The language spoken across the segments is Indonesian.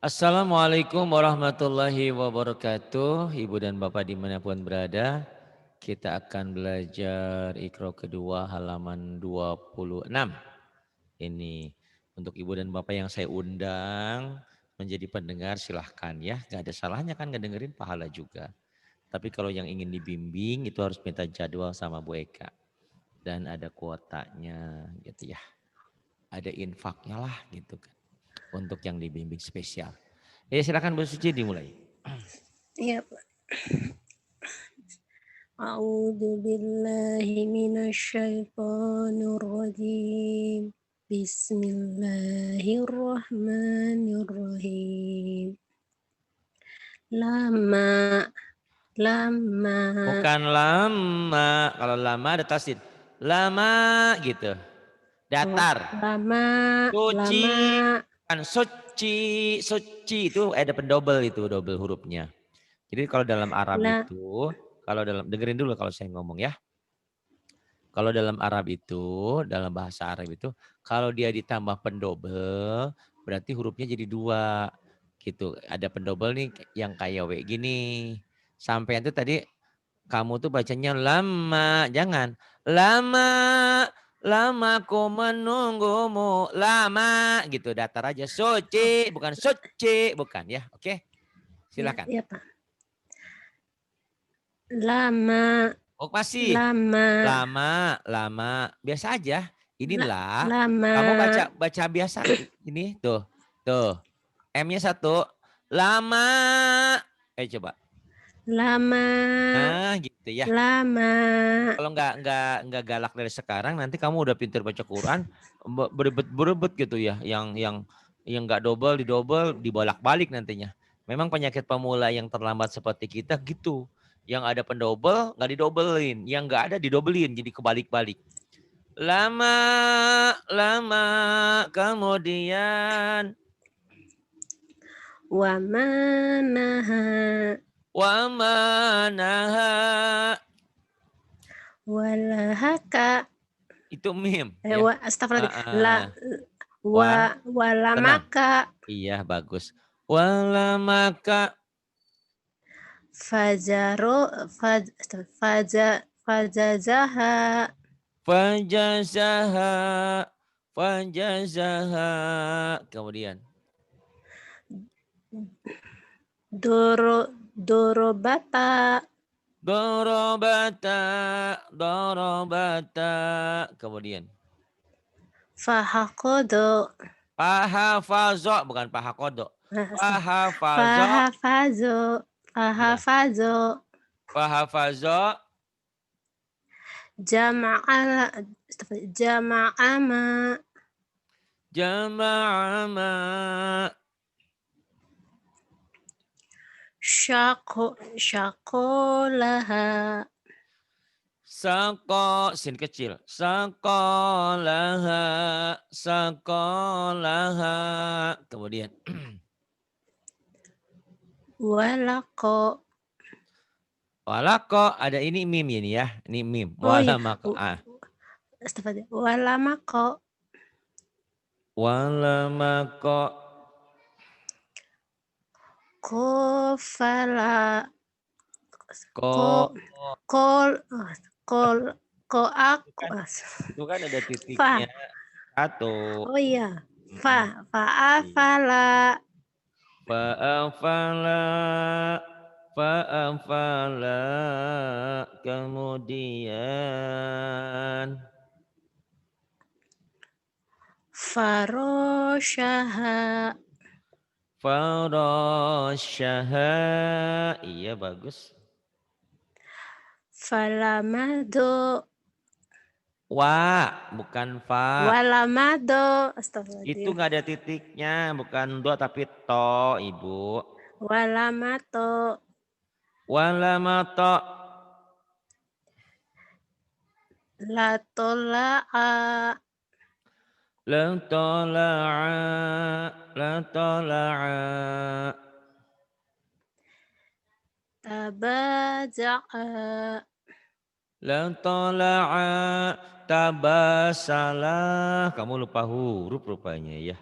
Assalamualaikum warahmatullahi wabarakatuh. Ibu dan Bapak dimanapun berada. Kita akan belajar Iqra kedua halaman 26. Ini untuk Ibu dan Bapak yang saya undang menjadi pendengar silahkan ya. Gak ada salahnya kan ngedengerin pahala juga. Tapi kalau yang ingin dibimbing itu harus minta jadwal sama Bu Eka. Dan ada kuotanya gitu ya. Ada infaknya lah gitu kan. Untuk yang dibimbing spesial. Ya silakan Bu Suci dimulai. Iya, A'udzu billahi minasyaitonir rajim. Bismillahirrahmanirrahim. Lama, lama, Bukan lama, kalau lama ada tasdid. Lama gitu. Datar. lama, lama, Suci, kan suci, suci itu ada pendobel itu double hurufnya. Jadi kalau dalam Arab la, itu, kalau dalam dengerin dulu kalau saya ngomong ya. Kalau dalam Arab itu, dalam bahasa Arab itu, kalau dia ditambah pendobel, berarti hurufnya jadi dua. Gitu. Ada pendobel nih yang kayak W gini. Sampai itu tadi kamu tuh bacanya lama, jangan lama, lama ku menunggumu, lama gitu, datar aja. oh, Suci, bukan suci, bukan ya. Oke, ya, silakan. ya Pak. Lama, Oh masih lama, lama, lama, biasa aja. Inilah lama, kamu baca baca biasa ini tuh, tuh. M-nya satu, lama. Coba. lama, Nah, gitu ya. lama. Kalau nggak galak dari sekarang, nanti kamu udah pintar baca Quran, berebet gitu ya, yang nggak double didobel dibolak-balik nantinya. Memang penyakit pemula yang terlambat seperti kita gitu, yang ada pendobel nggak didobelin, yang nggak ada didobelin, jadi kebalik-balik. Lama, lama kemudian, Wa manaha wa manaha, walahaka itu mim ya. astagfirullahaladzim Ah, wah, tenang. walamaka Iya, bagus. Walamaka fajaro faj faja fajazaha fajazaha fajazaha. Kemudian doro dorobata dorobata dorobata. Kemudian fahakodo pahafazo, bukan pahakodo. Pahafazo. fahafazo Iya. fahafazo Pahafazo jama'al jama'ama jama'ama syakolaha sako sin kecil. Sakolaha sakolaha. Kemudian walako walako ada ini mim ini ya. Ini mim. oh iya Walamako. astagfirullah walamako Walamako kofala ko ko kol kol ko itu aku kan, itu kan ada fa titiknya satu. oh iya Mm-mm. Iya. faafala Fa'afala fa'afala kemudian faroshaha farasyaha. Iya bagus. falamado Wa bukan fa. walamado Itu astagfirullahaladzim nggak ada titiknya, bukan do tapi to, Ibu. walamato Walamato latolaa latola'a latola'a tabaja'a latola'a tabasalah. Kamu lupa huruf rupanya ya.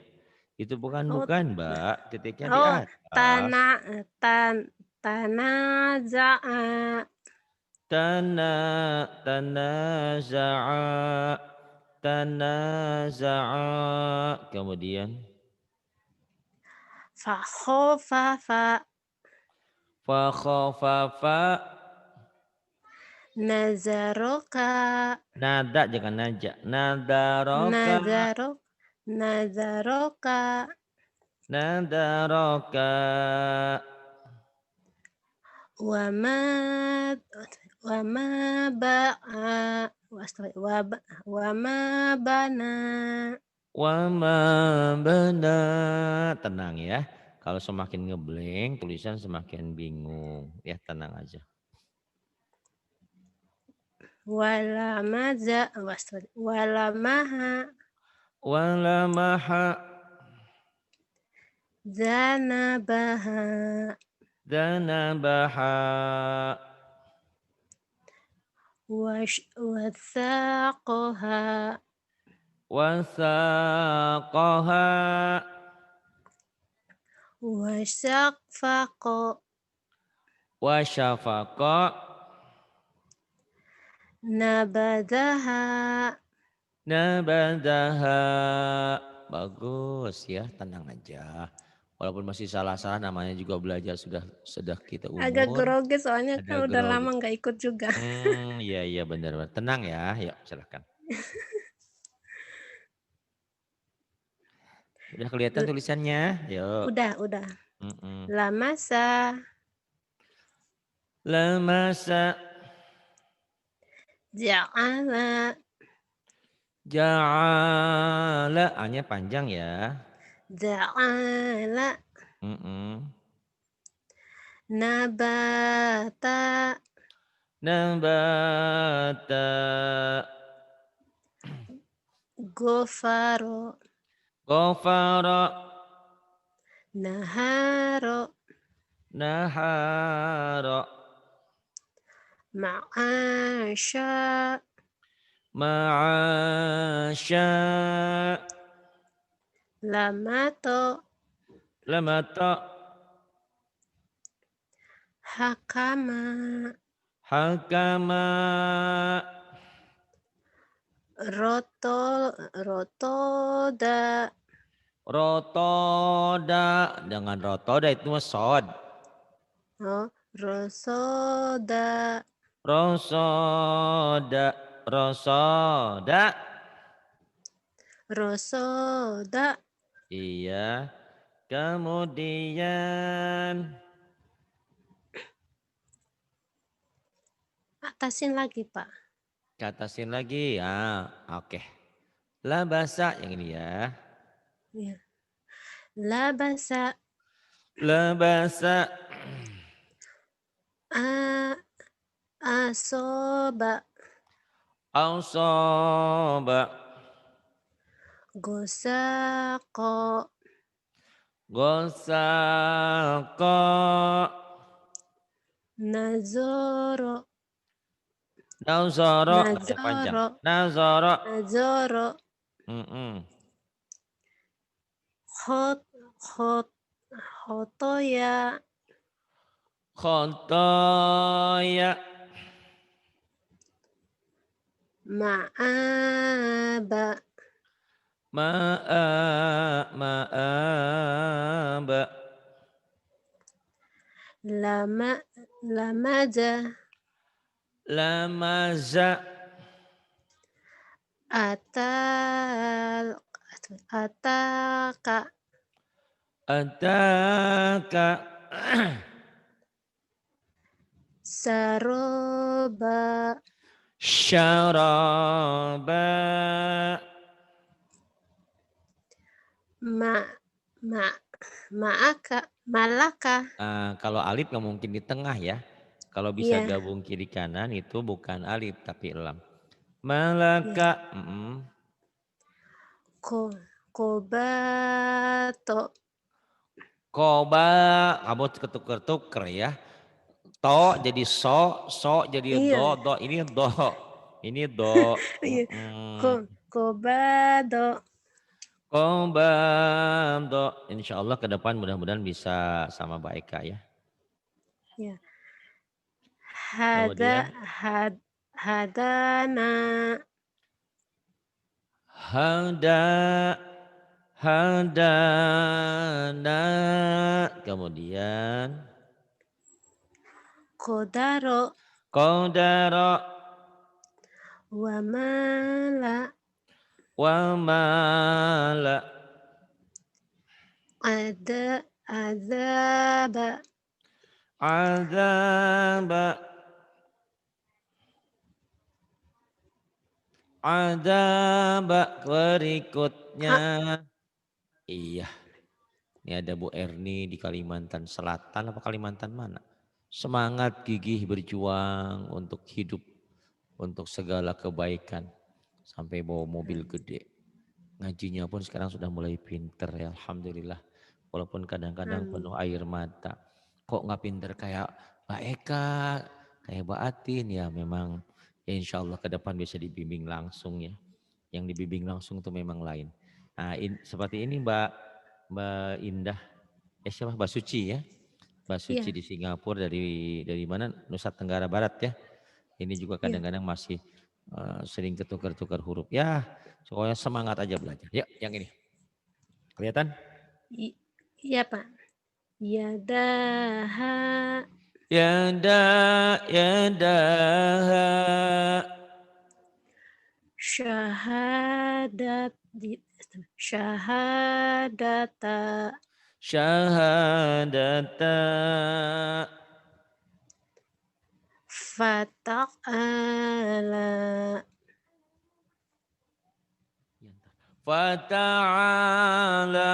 Itu bukan Oh, Mbak, titiknya di oh, atas. tanaza'a. Tanaza'a, tanaza'a. Kemudian Fakhofafa. fa khafafa. Nazaroka. Nada jangan naja. Nadaroka, Nazarok. Nazaroka. nadaroka. Wama wama ba'a. Wama bana. Wama benar. Tenang ya. Kalau semakin ngeblank, tulisan semakin bingung. Ya tenang aja. Walamaha. Walamaha. Zanabaha. Danabaha. Wathaqaha. Wasaqaha. Wasaqfaqa. Wasyafaqa. Nabadaha. Nabadaha. Bagus ya, tenang aja. Walaupun masih salah-salah, namanya juga belajar sudah kita Agak umur. grogi soalnya Ada kan udah grogi. lama nggak ikut juga. Iya iya benar. Tenang ya, yuk silahkan. Udah kelihatan tulisannya? Yuk. Udah. Mm-mm. Lamasa. Lamasa. Ja'ala. Ja'ala. A-nya panjang ya. Ja'ala. Mm-mm. Nabata. Nabata. Gofaro. Ghafara. Naharo. Nahara. Ma'asya. Ma'asya. Lamato. Lamata. Hakama. Hakama. Rotoda. Rotoda. Dengan rotoda itu mah sod. Oh, rosoda. Rosoda. Rosoda. Rosoda. Iya. Kemudian Atasin lagi, Pak. katasin lagi. Ya, oke. Labasa yang ini ya. Ya. Labasa. Labasa. Asoba. Ausoba. Gosako. Gosako. Nazoro. Nazoro. Yang panjang. Nazoro. Nazoro. Nazoro. Mm-mm. Hot. Hot. Hotoya. Khotoya. Ma'aba. Ma'aba. Lamaja. Lamaza. Ataka. Ataka. Saroba. Syaraba. Ma ma malaka. Kalau alif nggak mungkin di tengah ya. Kalau bisa Iya, gabung kiri kanan itu bukan alif tapi lam. iya. Malaka. Kobato. Koba. Kamu ketuk-ketuker ya. To jadi so jadi Iya, do. Ini do. Ini do. iya. Kobado. Qabadha. Insya Allah ke depan mudah-mudahan bisa sama Mbak Eka ya. Ya. Kemudian Hadana. hada, hadana. Kemudian Qadara. qadara Wa mala. wa mala. Azaba. Azaba. Azaba berikutnya. Iya, ini ada Bu Erni di Kalimantan Selatan apa Kalimantan mana? Semangat gigih berjuang untuk hidup, untuk segala kebaikan. Sampai bawa mobil gede. Ngajinya pun sekarang sudah mulai pinter ya Alhamdulillah. Walaupun kadang-kadang penuh Amin. air mata. Kok nggak pinter kayak Mbak Eka, kayak Mbak Atin ya memang ya insya Allah ke depan bisa dibimbing langsung ya. Yang dibimbing langsung itu memang lain. Nah seperti ini Mbak Indah, siapa Mbak Suci ya. Mbak Suci Ya, di Singapura dari mana? Nusa Tenggara Barat ya. Ini juga ya. kadang-kadang masih sering ketukar-tukar huruf. Ya, pokoknya semangat aja belajar. Ya, yang ini. Kelihatan? Iya, Pak. Yadaha. Yada, yadaha. Syahadat. Syahadata. Syahadata. Fata'ala. Fata'ala.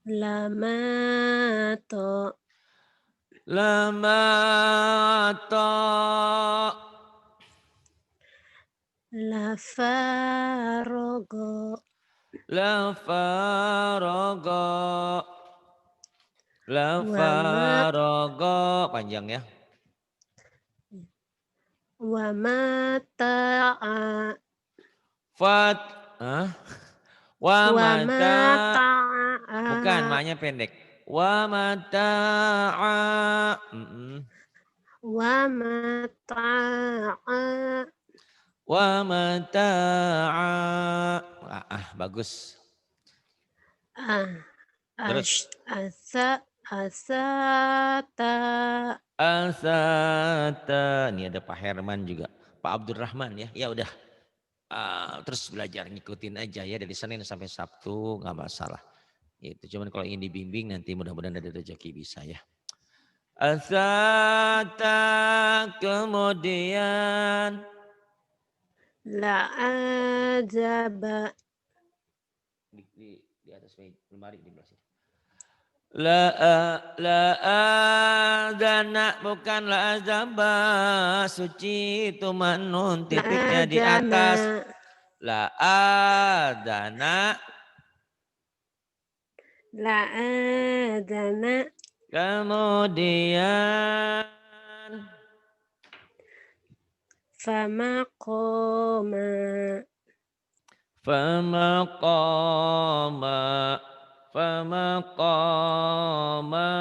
Lamato. Lamata. Lafarogo. Lafaraga. Wama. Lafaraga. Panjang ya. Wamata'a. Fat. Wa mata. Bukan, Wamata'a. maknya pendek. Wa mata'a. Wamata'a. Wa mata'a. Bagus. Terus. Asata. Asata. Ini ada Pak Herman juga. Pak Abdurrahman ya. Ya udah. Terus belajar ngikutin aja ya dari Senin sampai Sabtu nggak masalah. Itu cuman kalau ingin dibimbing nanti mudah-mudahan ada rezeki bisa ya. Asata kemudian La'ajaba. di atas lemari di belah sini. La adana bukan la azaba suci itu manun titiknya di La'adana. atas. La adana. La'adana. Kemudian Famaqoma. famaqama famaqama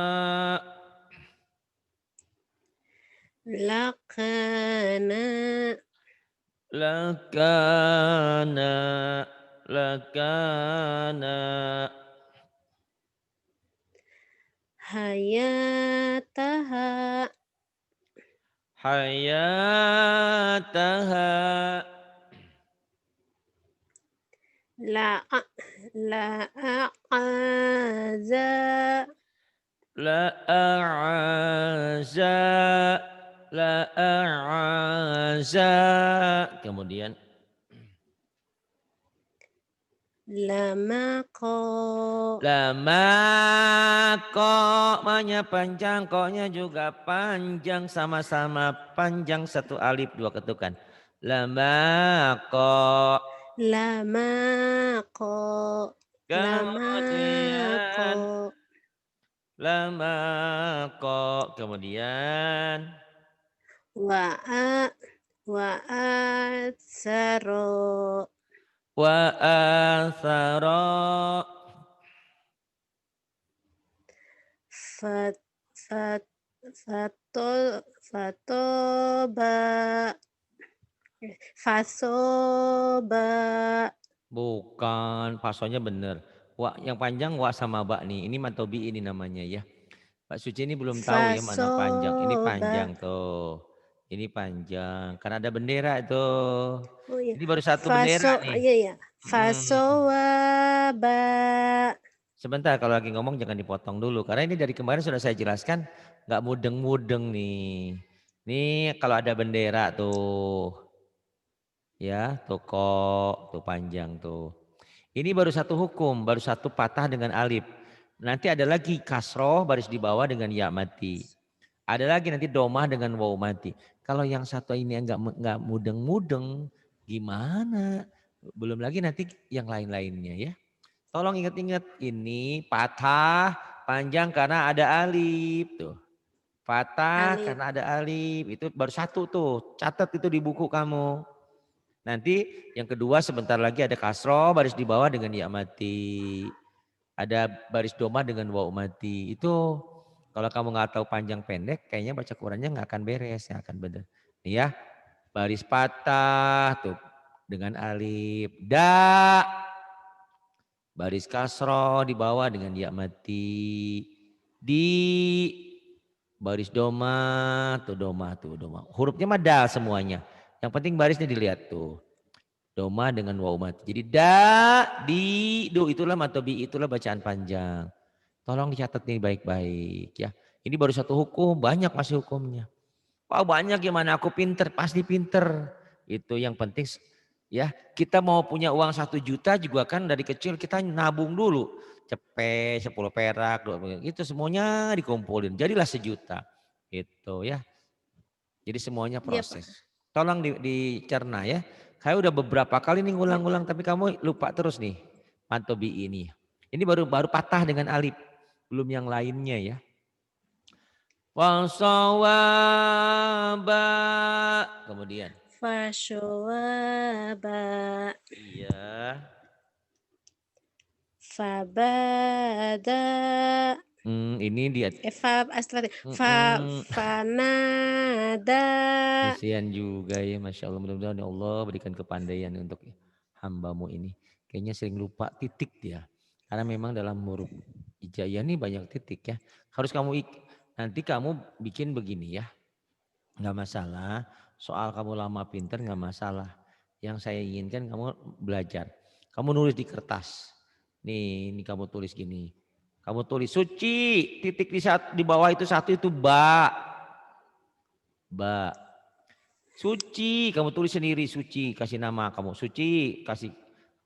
Lakana. lakana lakana Hayataha. hayataha La'aza. la'aza la'aza kemudian Lamaqo. lama kok maknya panjang koknya juga panjang sama-sama panjang satu alif dua ketukan lama kok Lamaqo. Lamaqo. kemudian lama kok kemudian Wa'atsaro. Wa athara. Fat, fat, fatol, fatoba. Fasoba. Bukan, pasonya bener. Wa yang panjang wa sama ba nih. Ini matobi ini namanya ya. Pak Suci ini belum tahu ya mana panjang. Ini Fasoba. panjang tuh. Ini panjang. Karena ada bendera tuh. Oh iya. Ini baru satu bendera nih. Iya ya. Mm. Fasowaba. Sebentar kalau lagi ngomong jangan dipotong dulu. Karena ini dari kemarin sudah saya jelaskan. Nggak mudeng-mudeng nih. Nih kalau ada bendera tuh. Ya tuh kok. Tuh panjang tuh. Ini baru satu hukum. Baru satu patah dengan alif. Nanti ada lagi kasroh baris di bawah dengan ya mati. Ada lagi nanti domah dengan waw mati. Kalau yang satu ini enggak mudeng-mudeng, gimana? Belum lagi nanti yang lain-lainnya ya. Tolong ingat-ingat ini patah panjang karena ada alif tuh. Patah Alif. karena ada alif. Itu baru satu tuh. Catat itu di buku kamu. Nanti yang kedua sebentar lagi ada kasroh baris di bawah dengan ya mati. Ada baris domah dengan waw mati. Itu kalau kamu nggak tahu panjang pendek, kayaknya baca Qurannya nggak akan beres, nggak akan benar. Nih ya, baris patah tuh dengan alif, da, baris kasroh di bawah dengan ya mati, di, baris doma tuh doma. Hurufnya mah dal semuanya. Yang penting barisnya dilihat tuh. Doma dengan waw mati. Jadi da, di, do itulah matobi itulah bacaan panjang. Tolong dicatat nih baik-baik ya. Ini baru satu hukum, banyak masih hukumnya. Wah banyak gimana aku pinter, pasti pinter. Itu yang penting ya. Kita mau punya uang 1 juta juga kan dari kecil kita nabung dulu. Cepet, 10 perak, itu semuanya dikumpulin. Jadilah 1 juta. Itu ya. Jadi semuanya Iya Pak. proses. Tolong dicerna ya. Saya udah beberapa kali nih Iya. ngulang-ngulang tapi kamu lupa terus nih. Mantobi ini. Ini baru baru patah dengan alif. Belum yang lainnya ya. Wasawaba. Kemudian. Fasyowaba. Iya. Fabada. Ini dia. Fa astra. Fanada. Kasihan juga ya. Masya Allah. Mudah-mudahan ya Allah berikan kepandaian untuk hambamu ini. Kayaknya sering lupa titik dia. Karena memang dalam huruf hijaiyah ini banyak titik ya. Harus kamu nanti kamu bikin begini ya. Nggak masalah. Soal kamu lama pinter nggak masalah. Yang saya inginkan kamu belajar. Kamu nulis di kertas. Nih, ini kamu tulis gini. Kamu tulis suci, titik di bawah itu satu itu ba. Ba. Suci, kamu tulis sendiri suci, kasih nama kamu suci, kasih.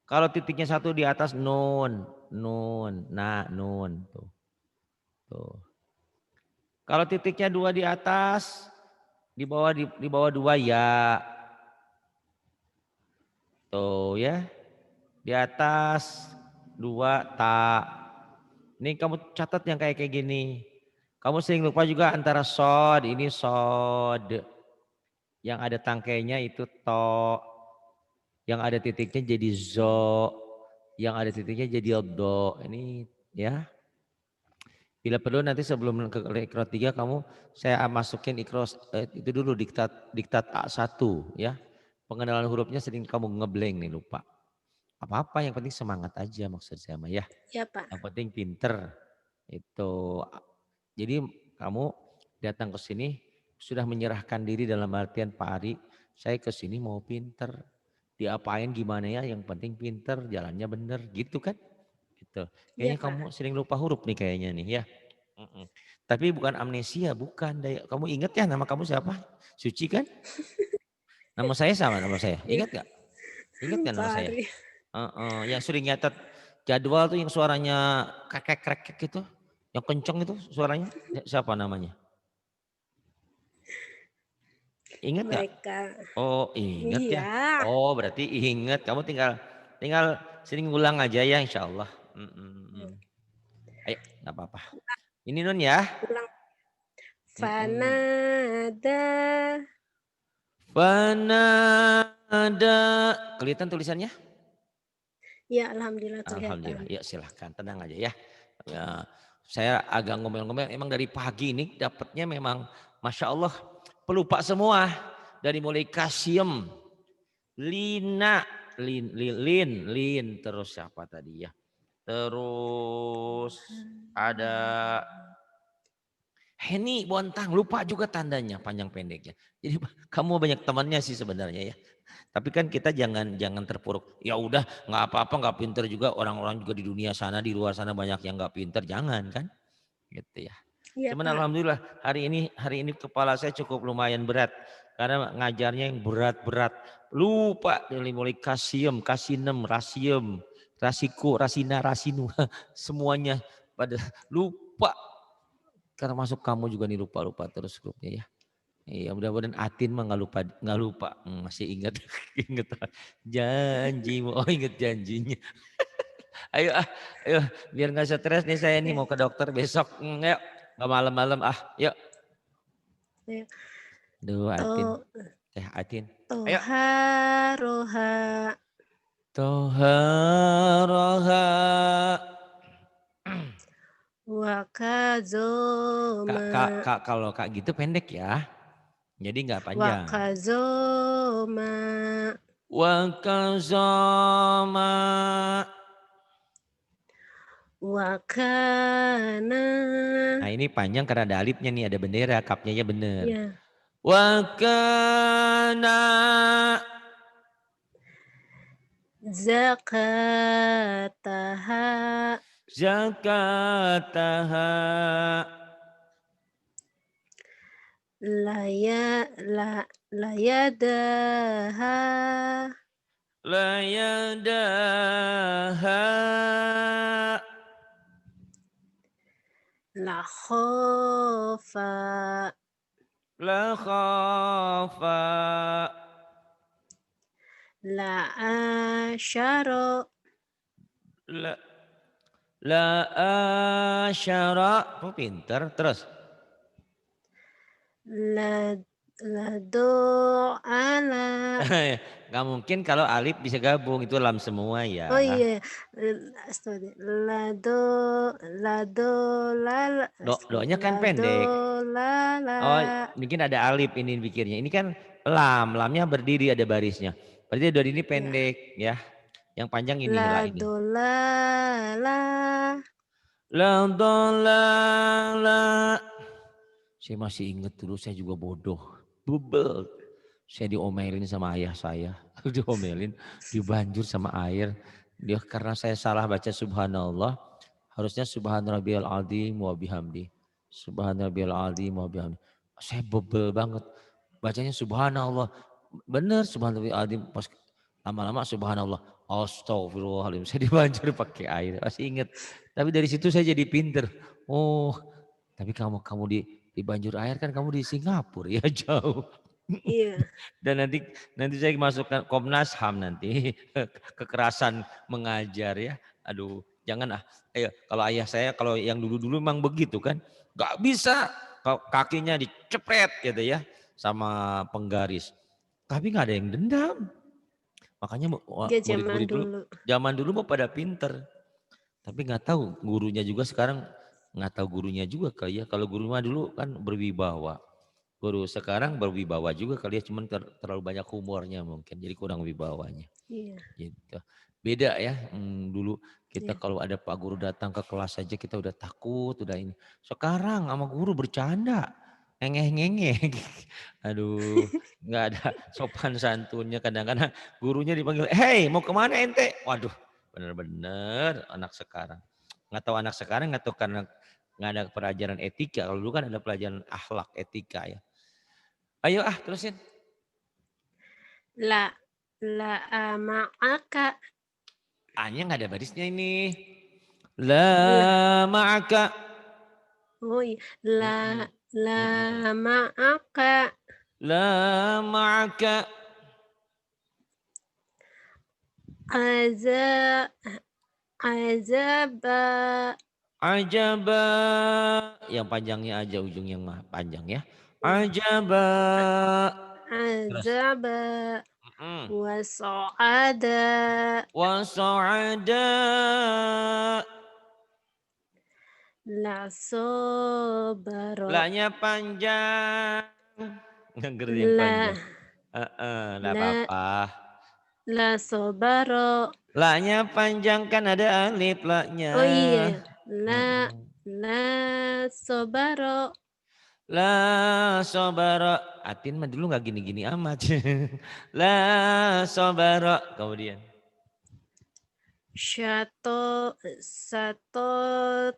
Kalau titiknya satu di atas nun, nun tuh. Tuh. Kalau titiknya dua di atas, di bawah dua ya. Tuh ya. Di atas dua tak. Ini kamu catat yang kayak gini. Kamu sering lupa juga antara sod, ini sod. Yang ada tangkainya itu to. Yang ada titiknya jadi zo. Yang ada titiknya jadi do. Ini ya. Bila perlu nanti sebelum ke ikro 3 kamu saya masukin ikro itu dulu diktat A1 ya. Pengenalan hurufnya sering kamu ngeblank nih lupa. Apa-apa yang penting semangat aja maksud saya mah ya. Ya Pak. Yang penting pinter. Itu. Jadi kamu datang ke sini sudah menyerahkan diri dalam artian Pak Ari, saya ke sini mau pinter. Diapain gimana ya, yang penting pinter, jalannya bener gitu kan. Gitu. Iya Kayaknya Pak. kamu sering lupa huruf nih kayaknya nih ya. Tapi bukan amnesia, bukan. Kamu ingat ya nama kamu siapa? Suci kan? Nama saya sama nama saya. Iya Ingat gak? Ingat gak nama Pak saya? Ari. Yang sering nyatet jadwal tuh yang suaranya krek gitu. Yang kenceng itu suaranya. Siapa namanya? Ingat gak? Mereka. Oh ingat ya. Iya. Oh berarti ingat. Kamu tinggal tinggal sering ngulang aja ya insya Allah. Ayo gak apa-apa. Ini Nun ya. Ulang. Mm-mm. Fanada. Fanada. Kelihatan tulisannya? Ya, alhamdulillah Alhamdulillah. kelihatan. Ya silahkan, tenang aja ya. Ya, saya agak ngomel-ngomel, emang dari pagi ini dapatnya memang Masya Allah pelupa semua. Dari mulai Kasiem, Lina, Lin, terus siapa tadi ya? Terus ada Heni Bontang, lupa juga tandanya panjang pendeknya. Jadi kamu banyak temannya sih sebenarnya ya. Tapi kan kita jangan jangan terpuruk. Ya udah nggak apa-apa nggak pinter juga orang-orang juga di dunia sana di luar sana banyak yang nggak pinter jangan kan gitu ya. Iya, Cuman Pak. alhamdulillah hari ini kepala saya cukup lumayan berat karena ngajarnya yang berat-berat. Lupa dari mulai kasiem, kasinem, rasiem, rasiku, rasina, rasinu semuanya pada lupa karena masuk kamu juga nih lupa-lupa terus grupnya ya. Iya mudah-mudahan Atin mah nggak lupa. Masih ingat ingat janjimu. Oh ingat janjinya. Ayo ayo biar nggak stres nih saya nih Ya, mau ke dokter besok. Yuk nggak malam-malam yuk. ya. Duh Atin, To Atin. Ayo. toha roha Toha roha. wakazoma Kak kalau kak gitu pendek ya. Jadi nggak panjang. wakazoma Wakazoma. wakana. Nah ini panjang karena ada alifnya nih, ada bendera, kapnya ya bener. Ya, Wakana zakataha zakataha layadaha layadaha la khofa la khafa la asyara la la asyara. Oh pinter terus. la la do'ala. Nggak mungkin kalau alif bisa gabung itu lam semua ya. Oh iya, astagfirullah. Lado lala Doanya kan lado pendek. lala. Oh, mungkin ada alif ini pikirnya. Ini kan lamnya berdiri ada barisnya. Berarti dari ini Ya, pendek ya. Yang panjang ini la ini. lado lala. La dolala. Saya masih ingat dulu saya juga bodoh. Bebel. Saya diomelin sama ayah saya. Diomelin, dibanjur sama air. Dia karena saya salah baca subhanallah. Harusnya subhan rabbiyal azim wa bihamdi. Subhan rabbiyal azim wa bihamdi. Saya bebel banget. Bacanya subhanallah. Bener subhan rabbiyal azim. Pas lama-lama subhanallah. Astagfirullahaladzim. Saya dibanjur pakai air. Masih ingat. Tapi dari situ saya jadi pinter. Oh, tapi kamu di banjur air kan kamu di Singapura ya jauh. Iya, Dan nanti saya masukkan Komnas HAM nanti kekerasan mengajar ya. Aduh, jangan ah. Ayo, kalau ayah saya kalau yang dulu-dulu memang begitu kan, nggak bisa kakinya dicepret gitu ya sama penggaris. Tapi nggak ada yang dendam. Makanya dia zaman murid-murid dulu dulu. zaman dulu mau pada pinter. Tapi nggak tahu gurunya juga sekarang nggak tahu gurunya juga kali ya. Kalau guru mah dulu kan berwibawa. Guru sekarang berwibawa juga kali ya, cuman terlalu banyak humornya mungkin, jadi kurang wibawanya. Iya, Gitu. Beda ya, dulu kita iya. kalau ada Pak Guru datang ke kelas saja kita udah takut, udah ini. Sekarang sama guru bercanda, ngengeh-ngengeh. Aduh, nggak ada sopan santunnya. Kadang-kadang gurunya dipanggil, hei mau kemana ente? Waduh, bener-bener anak sekarang. Nggak tahu anak sekarang, nggak tahu karena nggak ada pelajaran etika. Kalau dulu kan ada pelajaran akhlak etika ya. Ayo terusin. La ma'aka. A-nya nggak ada barisnya ini. La, La ma'aka. oh iya. Mm-mm. La Mm-mm. ma'aka. La ma'aka. Aza azaba Ajaba. Yang panjangnya aja ujung yang panjang ya. ya. Ajaba. Terus. Azaba Wasa'ada. Wasa'ada. La sobaro. La-nya panjang. Ngerti yang La. panjang. Enggak La. apa-apa. La sobaro. La-nya panjang kan ada alif la-nya. Oh iya. La sobaro. La sobara. Atin mah dulu nggak gini-gini amat. La sobara. Kemudian. Satu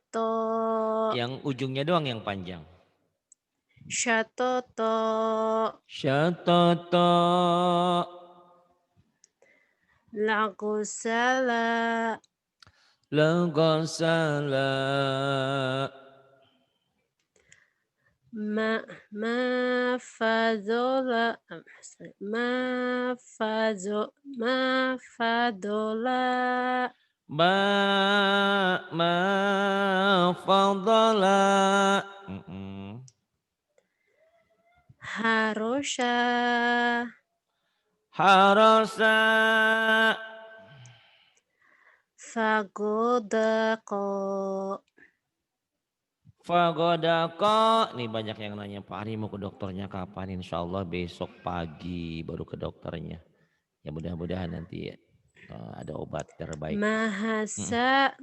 to. Yang ujungnya doang yang panjang. Syatoto. Syatoto. Lagosala. Lagosala. Mafazola. Mafadola. Ma fadala. Harosha. Harasa. Fagodako. Fagodako. Nih banyak yang nanya, Pak Ari mau ke dokternya kapan? Insya Allah besok pagi baru ke dokternya. Ya mudah-mudahan nanti ada obat terbaik. Mahasana.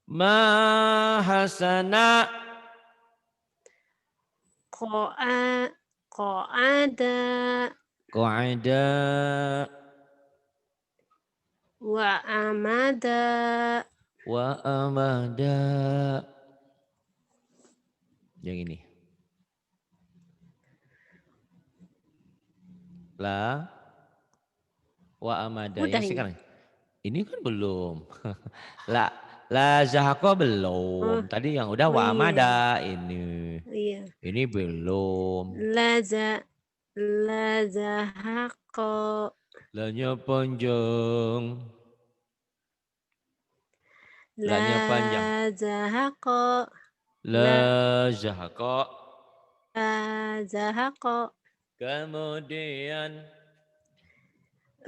Mahasana. Ko'ada. Qaada. Wa amada. Wa amada. Yang ini. La. Wa amada. Udah Yang ini. sekarang. Ini kan belum. La zahako belum. Tadi yang udah wa amada ini. Iya. Ini belum. La zahako. La-nya panjang. La-nya panjang. La zahako. La zahako. La zahako. Kemudian.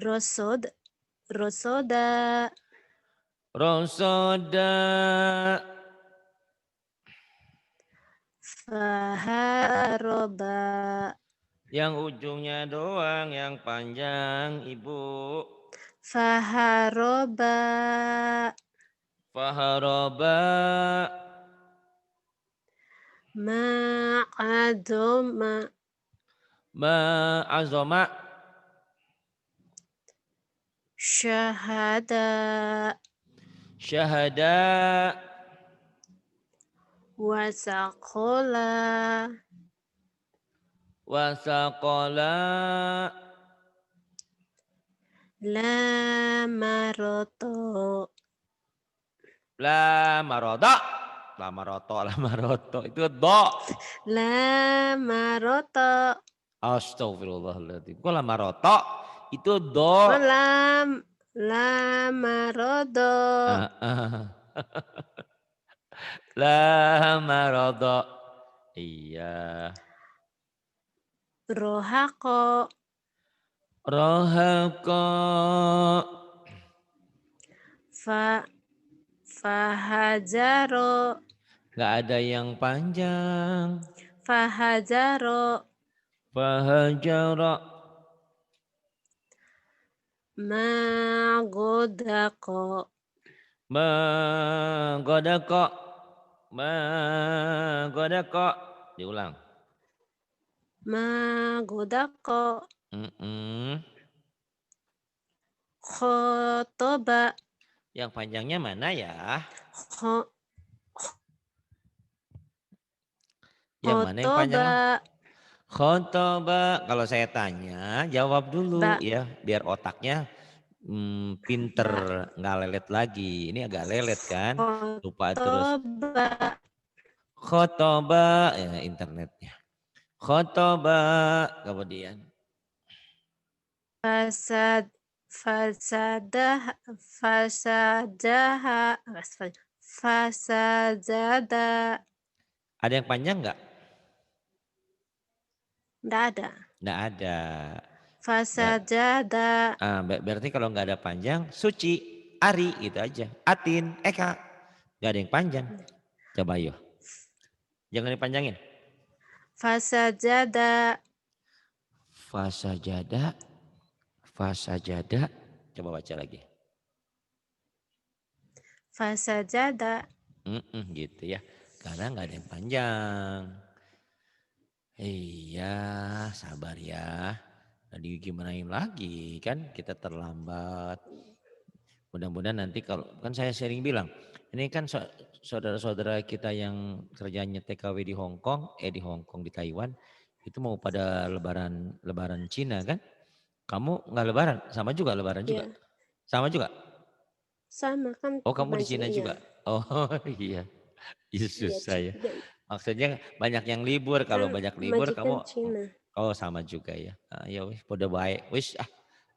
Rosoda. Rosoda. Faharoba. Yang ujungnya doang yang panjang, Ibu. Faharoba. Faharoba. Ma'adoma. Ma'azoma. Syahada. Syahada. Wasakola. Wasakola. La maroto. La marodo. La maroto. Itu do. La maroto. Astagfirullahaladzim. Kok la maroto? Itu do. Oh, la marodo. La marodo. Iya. Rohako. Rohako. Fahajaro. Gak ada yang panjang. Fahajaro. Fahajaro. Magodako. Magodako. Magodako. Diulang. Magodako. Khotoba. Yang panjangnya mana ya? Yang mana yang panjang? Khotoba. Kalau saya tanya, jawab dulu ya, biar otaknya pinter, nggak lelet lagi. Ini agak lelet kan? Lupa terus. Khotoba, ya internetnya. Khotoba, kemudian. Fasajada. Ada yang panjang nggak? Nggak ada. Nggak ada. Fasajada. Berarti kalau nggak ada panjang, Suci, Ari gitu aja. Atin, Eka. Nggak ada yang panjang. Coba yuk. Jangan dipanjangin. Fasajada. Fasajada, fasajada. Coba baca lagi. Fasajada. Gitu ya. Karena nggak ada yang panjang. Iya, sabar ya. Tadi gimanain lagi kan kita terlambat. Mudah-mudahan nanti kalau kan saya sering bilang, ini kan saudara-saudara kita yang kerjanya TKW di Hong Kong, di Taiwan, itu mau pada lebaran Cina kan? Kamu nggak lebaran, sama juga lebaran juga. Ya, Sama juga. sama kan Oh, kamu di Cina bajunya. juga. Oh, iya. Iya Ya, susah ya. ya, Maksudnya banyak yang libur, kalau kan banyak libur majikan kamu Cina. oh sama juga ya. Ya wis pada baik. Wis ya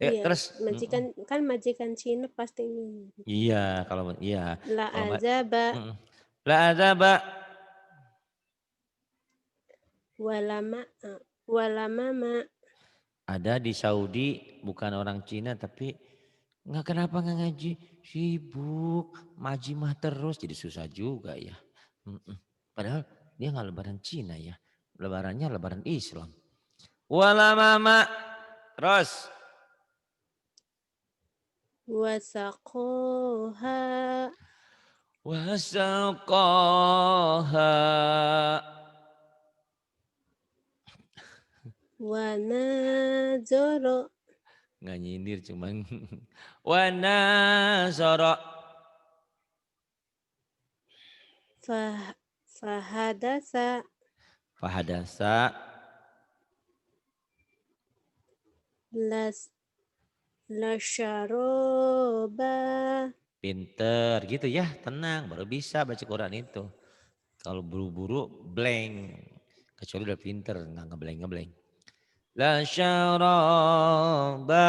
Iya, terus. majikan Cina pasti ini. Iya, iya. La Kalau azaba mm. La azaba walama walamama. ada di Saudi, bukan orang Cina tapi nggak kenapa nggak ngaji, sibuk majimah terus jadi susah juga ya. Padahal dia nggak lebaran Cina ya, lebarannya lebaran Islam. Wala mama terus Wasaqoha wasaqaha wanazoro nggak nyindir cuman wanazara fahadasa fahadasa las lasyaroba. pinter gitu ya, tenang baru bisa baca Quran itu. Kalau buru-buru blank, kecuali udah pinter nggak ngeblank. La syaraba.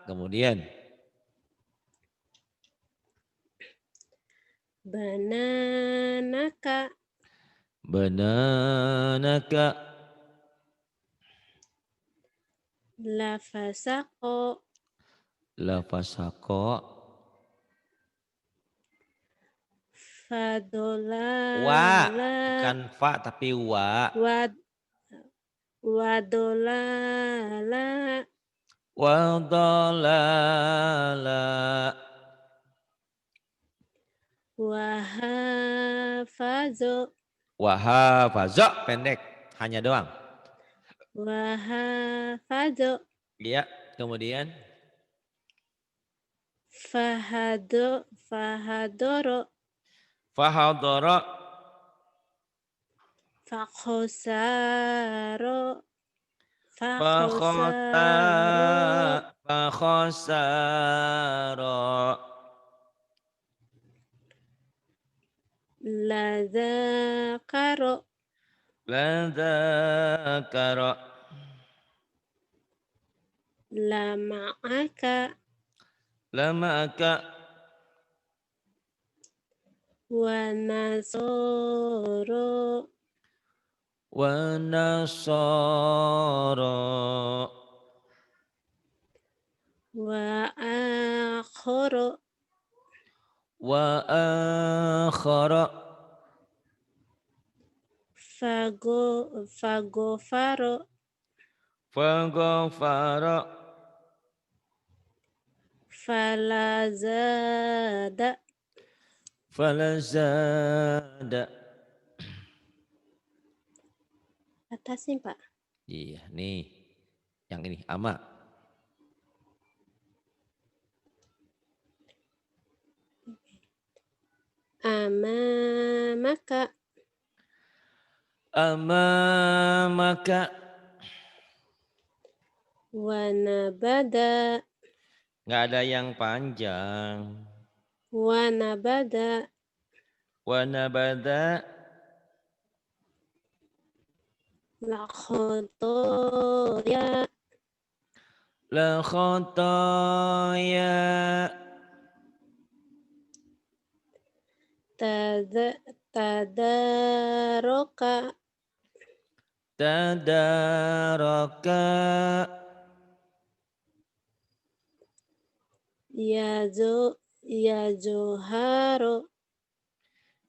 Kemudian Bananaka bananaka lafasako lafasako wa fadolala bukan fa tapi wa wad wadolala wa dalala wahafazo wahafaza pendek hanya doang. wahafazo Iya, kemudian fahadoro fahadara fakhosaro fakhota fakhosaro fakhosara lazakaro ladzakara lama'aka lamaka wanasoro wa nasara wa akhoro wa akhara fagofaro faghfara falazada falazada. atasin Pak. Iya nih yang ini ama Amamaka amamaka wanabada nggak ada yang panjang wanabada wa nabada lakhotoya la khataya tadaroka Tadaraka. Yazuharo.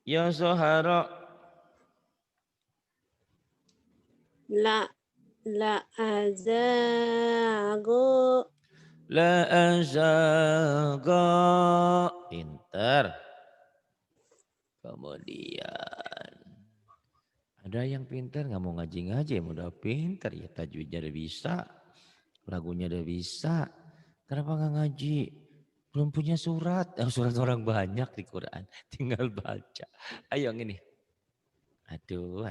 Yozoharo. La azago. La azaga. Pinter. Kemudian ada yang pinter nggak mau ngaji-ngaji, udah pinter ya, tajwidnya udah bisa, lagunya udah bisa. Kenapa nggak ngaji? Belum punya surat. Surat orang banyak di Quran, tinggal baca. Ayo yang ini. Aduh.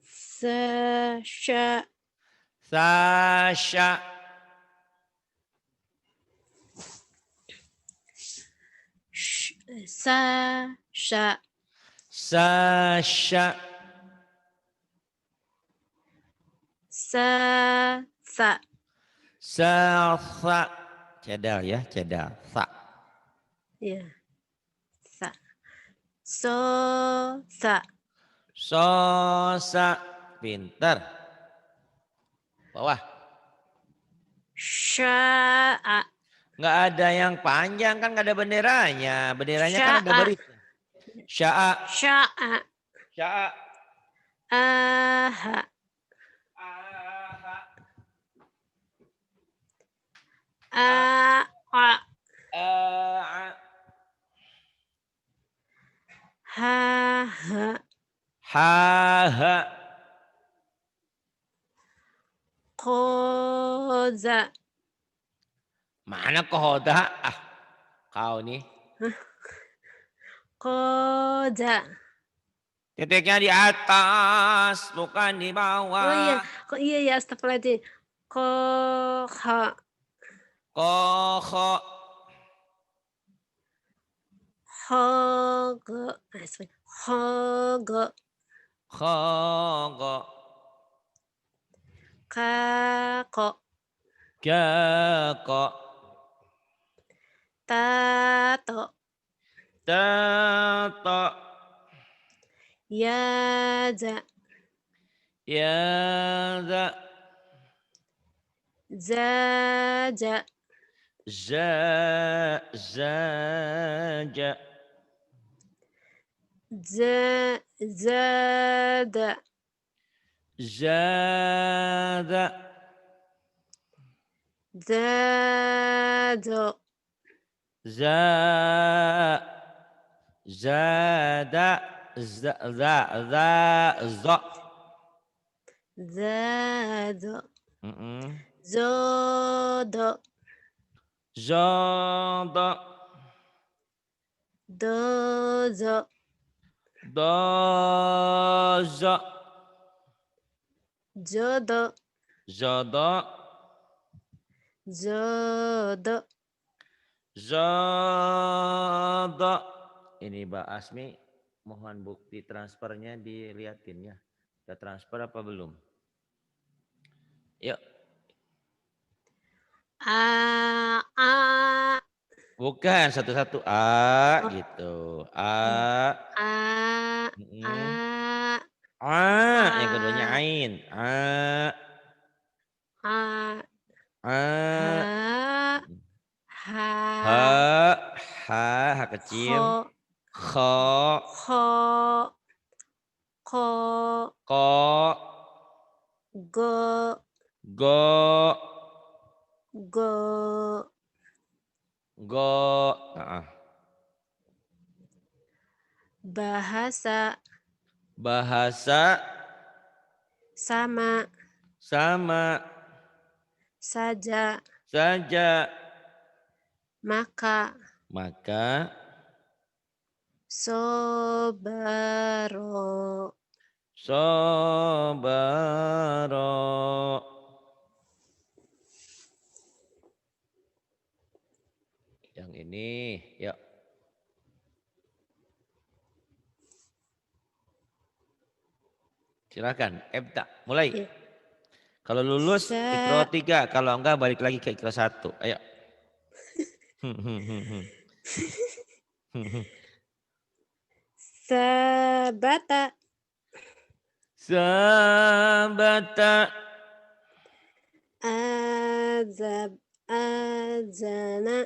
Sasha. Sasha. Sasha. Sasha. Sa. Salsa. Cedal ya, cedal. Sa. Ya. Sa. Sa. Sosa. Pinter. Bawah. Sya'a. Nggak ada yang panjang kan, nggak ada benderanya. Benderanya kan ada Sya'a. barisnya. Sya'a. Sya'a. Sya'a. Aha. Aha. A'a. A'a. Haha. Haha. Koza. Mana kohoda? Kau nih. Koza. Titiknya di atas, bukan di bawah. Oh iya, iya ya, astagfirullahaladzim. Koha. Koho. Hogo. Hogo. Khogo. Kako. Gako. Tato. Tato. Yaza. Yaza. Zaja. Zaja. Zada. Zada. Zado. Zada. Zo. Zado. Mm-mm. Zodo. Zodo. Dozo. Dozo. Jodo. Zodo. Zodo. Zodo. Ini Mbak Asmi, mohon bukti transfernya dilihatin ya. Udah transfer apa belum? Yuk. A. Bukan satu-satu. Oh, Gitu. A. Mm-mm. A. Yang keduanya ain. A. Ha. Ha. Ha kecil. Ho. Kho. Ho. Ko. Ko. Go. Go. Go. Go. Bahasa. Bahasa. Sama. Sama. Saja. Saja. Maka. Maka. Sobaro. Sobaro. Yang ini, yuk. Silakan, Ebta, mulai. Ya. Kalau lulus, Iqra 3. Kalau enggak, balik lagi ke Iqra 1. Ayo. Sabata. Sabata. Azana.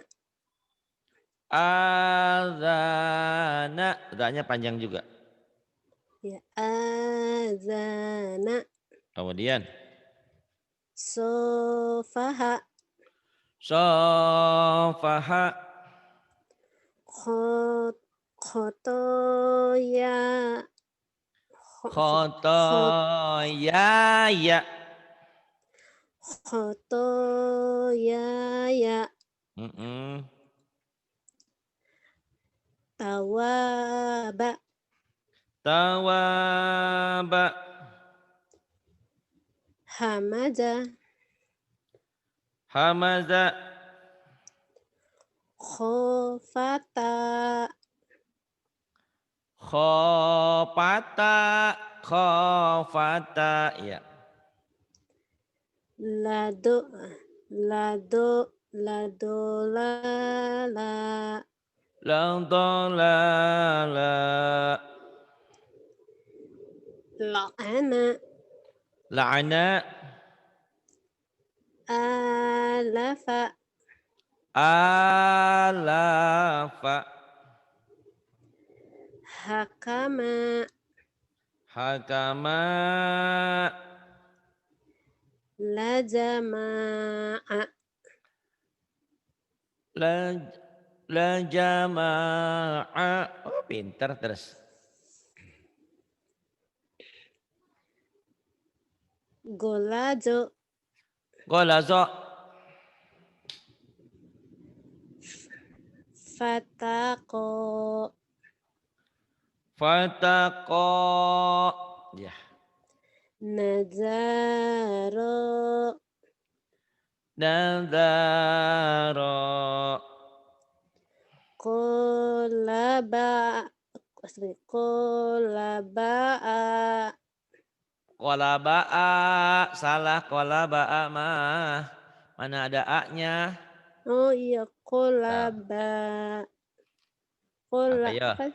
Azana. Za-nya panjang juga. Ya, azana. Kemudian. Sofaha. Sofaha. Khotoya. Khotoya. Ya. Khotoya. Tawaba. Tawaba. Hamaza. Hamaza. Khofata. Khofata. Khofata. Ya. Lado. Ladolala. Ladolala. La'ana. La'ana. Alafa. Alafa. Hakama. Hakama. Lajama'a. La jama'a. Oh, pintar terus. Golazo. Golazo. Fatako. Fatako. Ya. Nazaro. Nadaro. Kolaba. Kolaba'a. Kolaba'a. Salah kolaba'a mah. Mana ada A-nya? Oh iya, Nah, kolaba. apa Kola ya? apa?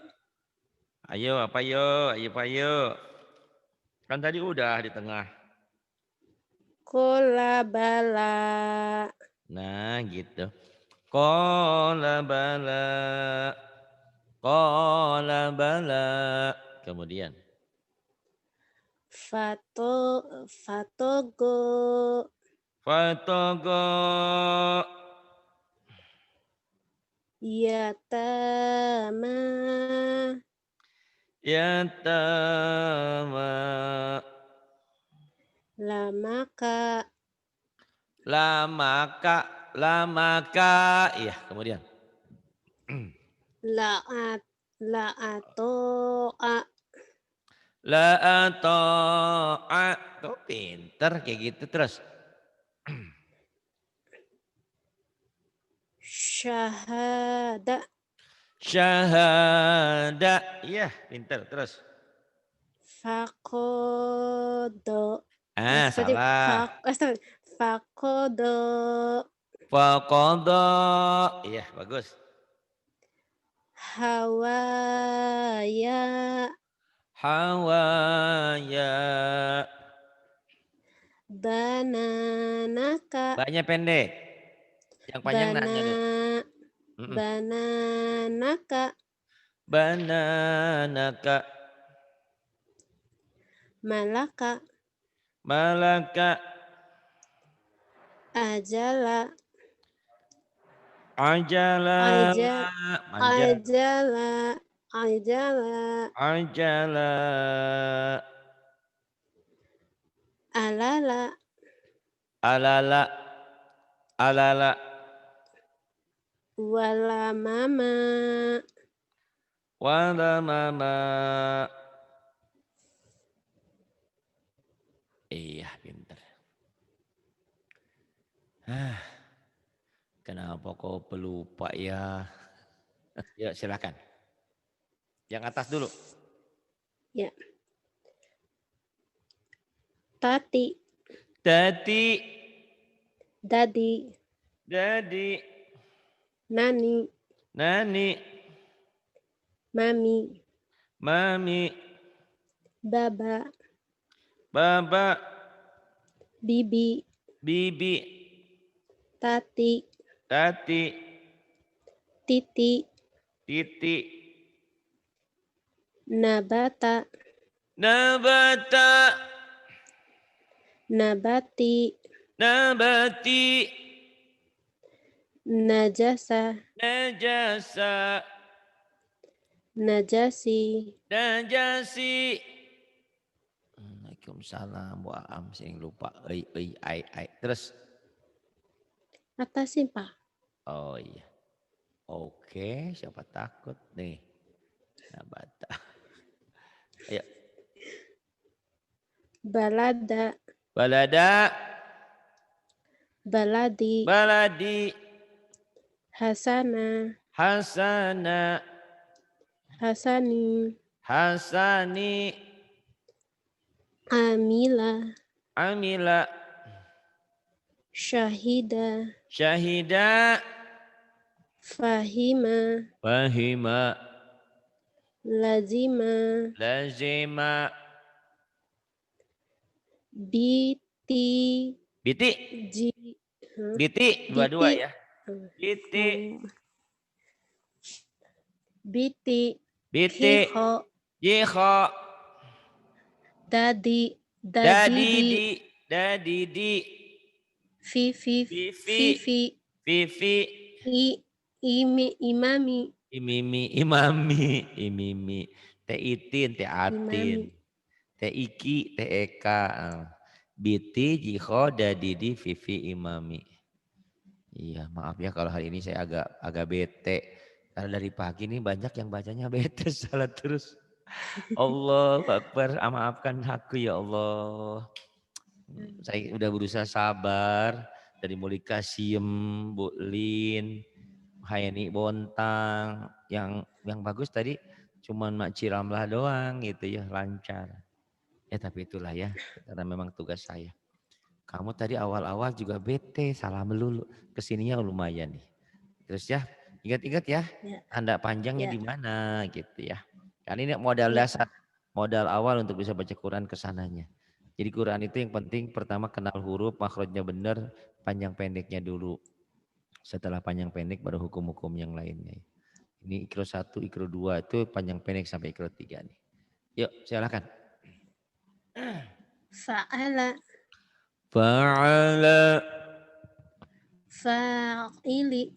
Ayo apa yo? Ayo apa yo? Kan tadi udah di tengah. Kolabala. Nah gitu. Kolabala. Kolabala. Kemudian. Fatogo. Fatogo. Yatama. Yatama. Lamaka. Lamaka. Lamaka. Iya kemudian. La'ato'a. La ato'a. Tuh pinter kayak gitu terus. Syahada. Syahada. Iya pinter terus. Fakodo. Seperti Salah. Fakodo. Faqada. Iya bagus. Hawaya. Hawaya. Bananaka. Banyak pendek. Yang panjang nanya dulu. Bananaka. Bananaka. Malaka. Malaka. Ajala. Ajala. Manja. Ajala. Ajala. Alala. Alala. Alala. Walamama. Wala mama. Iya pinter. Kenapa kau pelupa ya? Ya silakan. Yang atas dulu. Ya. Tati. Dadi. Dadi. Dadi. Nani. Nani. Mami. Mami. Baba. Baba. Bibi. Bibi. Tati. Tati. Titi. Titi. Nabata. Nabata. Nabati. Nabati. Najasa. Najasa. Najasi. Najasi. Waalaikumsalam. Wa'am sing lupa. Ai. Terus. Atasin, Pak. Oh iya. Oke, siapa takut nih. Nabata. Ayo. Balada. Balada. Baladi. Baladi. Hasana. Hasana. Hasani. Hasani. Amila. Amila. Syahida. Syahida. Fahima. Fahima. Lazima. Lazima. Biti. Biti. Ji. Biti. Dua-dua Biti. ya. Biti. Biti. Biti. Hiho. Jiho. Dadi. Dadidi. Dadidi. Fifi. Vivi. Fifi. Vivi. Imami. Imimi. Imami. Imimi. Teh itin. Teh atin. Imami. Teh iki. Teh eka. Biti. Jiho. Dadidi. Vivi. Imami. Iya, maaf ya kalau hari ini saya agak bete. Karena dari pagi ini banyak yang bacanya bete, salah terus. Allah Akbar, maafkan aku ya Allah. Saya udah berusaha sabar. Dari mulai Kasiem, Bu Lin, Hayani Bontang. Yang bagus tadi cuman Mak Ciramlah doang gitu ya, lancar. Ya tapi itulah ya, karena memang tugas saya. Kamu tadi awal-awal juga bete, salah melulu. Kesininya lumayan nih. Terus ya, ingat-ingat ya, tanda panjangnya di mana gitu ya. Karena ini modal dasar, modal awal untuk bisa baca Quran kesananya. Jadi Quran itu yang penting pertama kenal huruf, makhrajnya benar, panjang pendeknya dulu. Setelah panjang pendek baru hukum-hukum yang lainnya. Ini ikro 1, ikro 2 itu panjang pendek sampai ikro 3 nih. Yuk silakan. Fa'ala. Fa'ala. Fa'ili.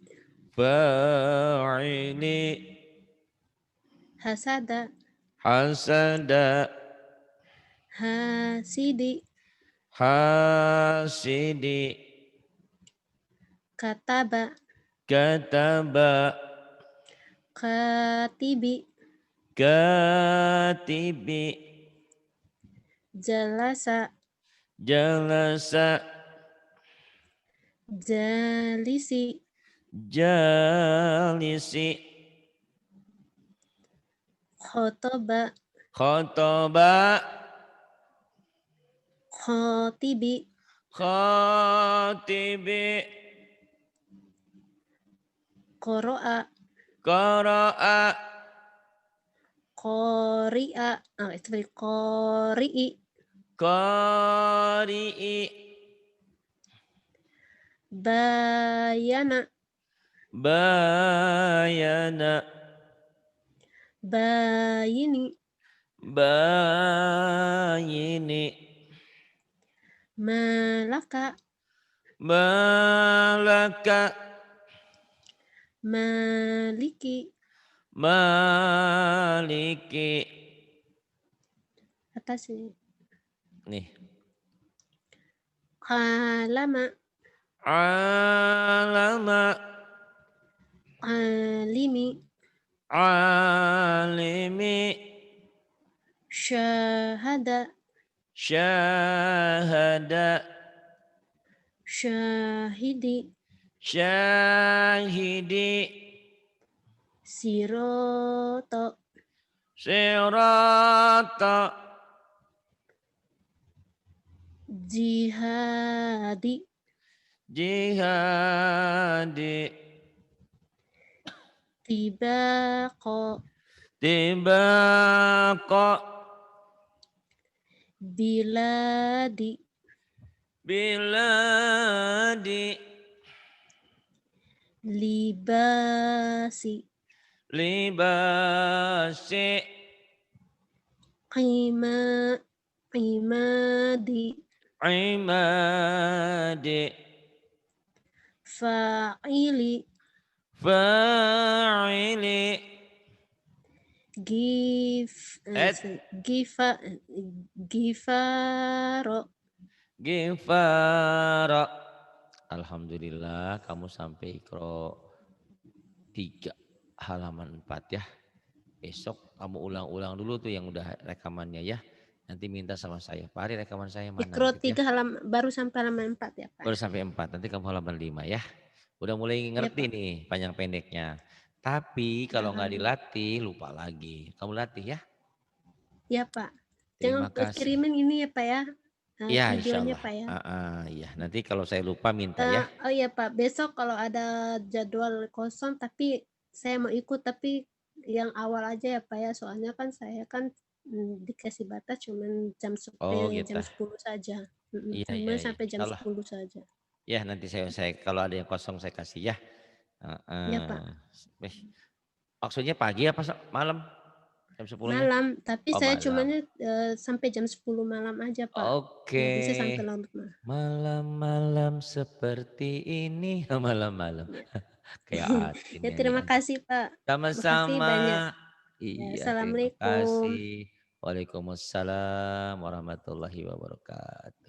Fa'ili. Hasada. Hasada. Hasidi. Hasidi. Kataba. Kataba. Katibi. Katibi. Jalasa. Jalasa. Jalisi. Jalisi. Khotoba. Khotoba. Khotibi. Khotibi. Qoro'a. Qara'a. Qori'a. Itu tadi qori'i. Qari'i. Bayana. Bayana. Bayini. Bayini. Malaka. Malaka. Maliki. Maliki. Atas ini. Nih. Alama. Alama. Alimi. Alimi. Syahada. Syahada. Syahidi. Syahidi. Siroto. Sirata. Jihadi. Jihadi. Tibaqo. Tibaqa. biladi, biladi, libasi, libasi, qima, qimadi, imadi, fa'ili, fa'ili, gif, et, gifa, gifaro, gifara. Alhamdulillah kamu sampai ikro 3 halaman 4 ya. Besok kamu ulang-ulang dulu tuh yang udah rekamannya ya. Nanti minta sama saya, Pak Ari rekaman saya mana Ikro gitu ya. 3 halaman, baru sampai halaman 4 ya Pak. Baru sampai 4, nanti kamu halaman 5 ya. Udah mulai Ya ngerti Pak. nih panjang pendeknya. Tapi kalau nggak Alhamdulillah. dilatih lupa lagi. Kamu latih ya. Ya Pak. Terima Jangan kasih. kirimin ini ya Pak ya. Ya insya Videonya Allah. Pak ya. Ya. Nanti kalau saya lupa minta ya. Oh ya Pak, besok kalau ada jadwal kosong tapi saya mau ikut tapi yang awal aja ya Pak ya. Soalnya kan saya kan dikasih batas cuman Oh gitu. jam 10 saja. Iya iya Cuma iya. sampai Insya jam Allah. 10 saja. Ya nanti saya kalau ada yang kosong saya kasih ya. Ya Pak. Maksudnya pagi apa malam? Jam 10-nya? Malam, tapi Oh saya malam. cumanya sampai jam 10 malam aja Pak. Oke. Nggak bisa sampai larut malam. Malam-malam seperti ini. Malam-malam. Ya. Kayak Atin Ya terima nyanyian. kasih Pak. Makasih Sama-sama. banyak. Ya, Iya, terima Assalamualaikum. kasih. Waalaikumsalam warahmatullahi wabarakatuh.